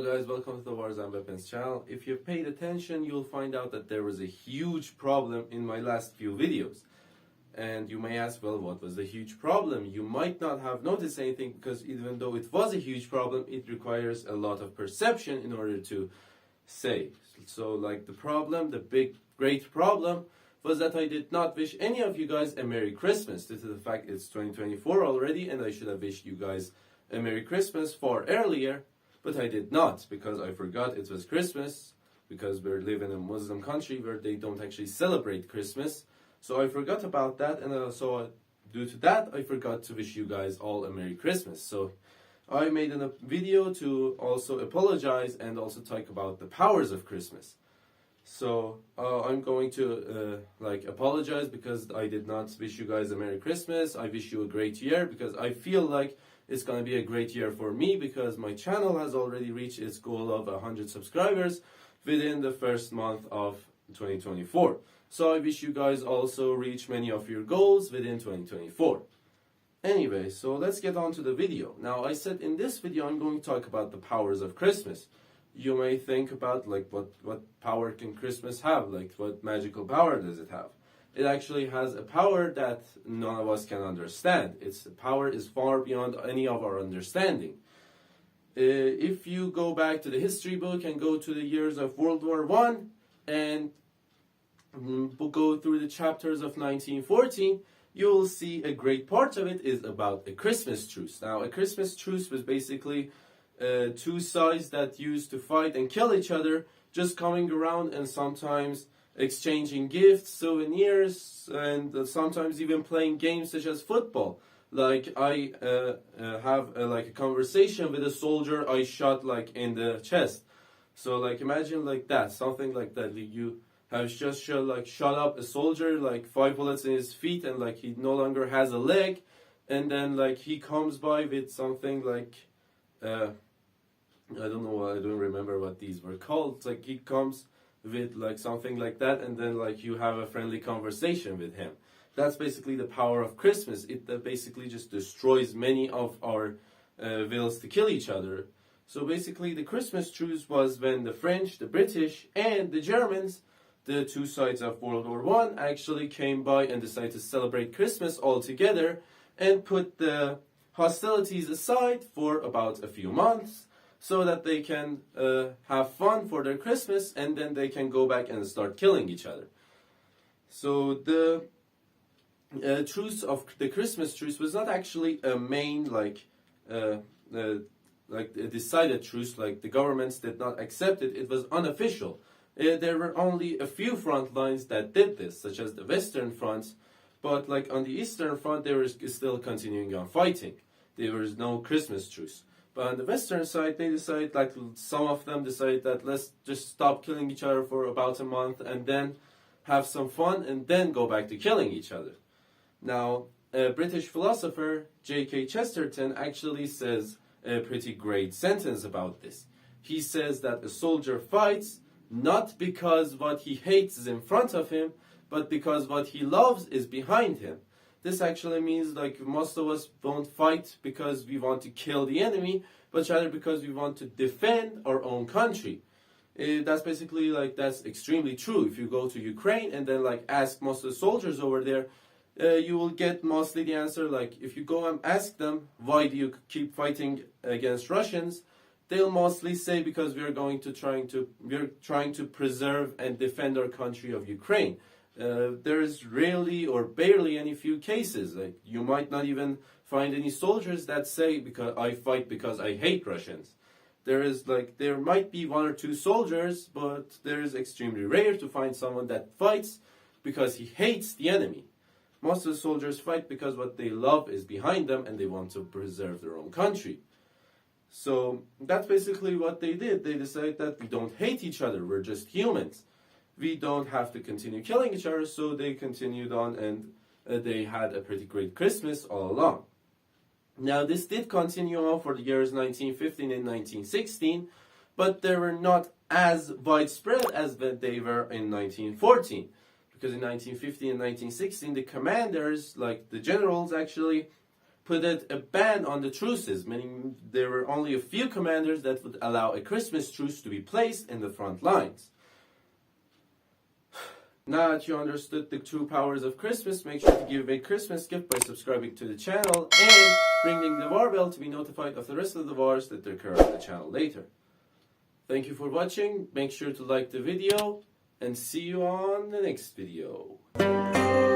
guys, welcome to the Wars and Weapons channel. If you've paid attention, you'll find out that there was a huge problem in my last few videos. And you may ask, well, what was the huge problem? You might not have noticed anything because even though it was a huge problem, it requires a lot of perception in order to say. So like the problem, the big, great problem was that I did not wish any of you guys a Merry Christmas due to the fact it's 2024 already and I should have wished you guys a Merry Christmas far earlier. But I did not, because I forgot it was Christmas, because we live in a Muslim country where they don't actually celebrate Christmas. So I forgot about that, and so due to that, I forgot to wish you guys all a Merry Christmas. So I made a video to also apologize and also talk about the powers of Christmas. So I'm going to apologize because I did not wish you guys a Merry Christmas. I wish you a great year because I feel like it's going to be a great year for me because my channel has already reached its goal of 100 subscribers within the first month of 2024. So I wish you guys also reach many of your goals within 2024. Anyway, so let's get on to the video. Now, I said in this video I'm going to talk about the powers of Christmas. You may think about what power can Christmas have? Like what magical power does it have? It actually has a power that none of us can understand. Its power is far beyond any of our understanding. If you go back to the history book and go to the years of World War I and go through the chapters of 1914, you will see a great part of it is about a Christmas truce. Now, a Christmas truce was basically two sides that used to fight and kill each other, just coming around and sometimes exchanging gifts, souvenirs, and sometimes even playing games such as football. Like I have a conversation with a soldier I shot in the chest. So imagine that, something like that. You have just shot up a soldier, 5 bullets in his feet, and he no longer has a leg, and then he comes by with something I don't know, I don't remember what these were called. He comes with something like that, and then you have a friendly conversation with him. That's basically the power of Christmas. It basically just destroys many of our wills to kill each other. So basically the Christmas truce was when the French, the British, and the Germans, the two sides of World War I, actually came by and decided to celebrate Christmas all together and put the hostilities aside for about a few months, so that they can have fun for their Christmas, and then they can go back and start killing each other. So the truce of the Christmas truce was not actually a main a decided truce. The governments did not accept it. It was unofficial. There were only a few front lines that did this, such as the Western Front, but on the Eastern Front they were still continuing on fighting. There was no Christmas truce. But on the Western side, they decided, some of them decided that let's just stop killing each other for about a month and then have some fun and then go back to killing each other. Now, a British philosopher, J.K. Chesterton, actually says a pretty great sentence about this. He says that a soldier fights not because what he hates is in front of him, but because what he loves is behind him. This actually means most of us don't fight because we want to kill the enemy, but rather because we want to defend our own country. That's basically that's extremely true. If you go to Ukraine and then ask most of the soldiers over there, you will get mostly the answer if you go and ask them why do you keep fighting against Russians, they'll mostly say because we're trying to preserve and defend our country of Ukraine. There's rarely or barely any few cases. You might not even find any soldiers that say because I fight because I hate Russians. There might be one or two soldiers, but there is extremely rare to find someone that fights because he hates the enemy. Most of the soldiers fight because what they love is behind them and they want to preserve their own country. So that's basically what they did. They decided that we don't hate each other, we're just humans. We don't have to continue killing each other, so they continued on and they had a pretty great Christmas all along. Now, this did continue on for the years 1915 and 1916, but they were not as widespread as they were in 1914. Because in 1915 and 1916, the commanders, the generals, actually put a ban on the truces, meaning there were only a few commanders that would allow a Christmas truce to be placed in the front lines. Now that you understood the true powers of Christmas, make sure to give a Christmas gift by subscribing to the channel and ringing the war bell to be notified of the rest of the wars that occur on the channel later. Thank you for watching. Make sure to like the video and see you on the next video.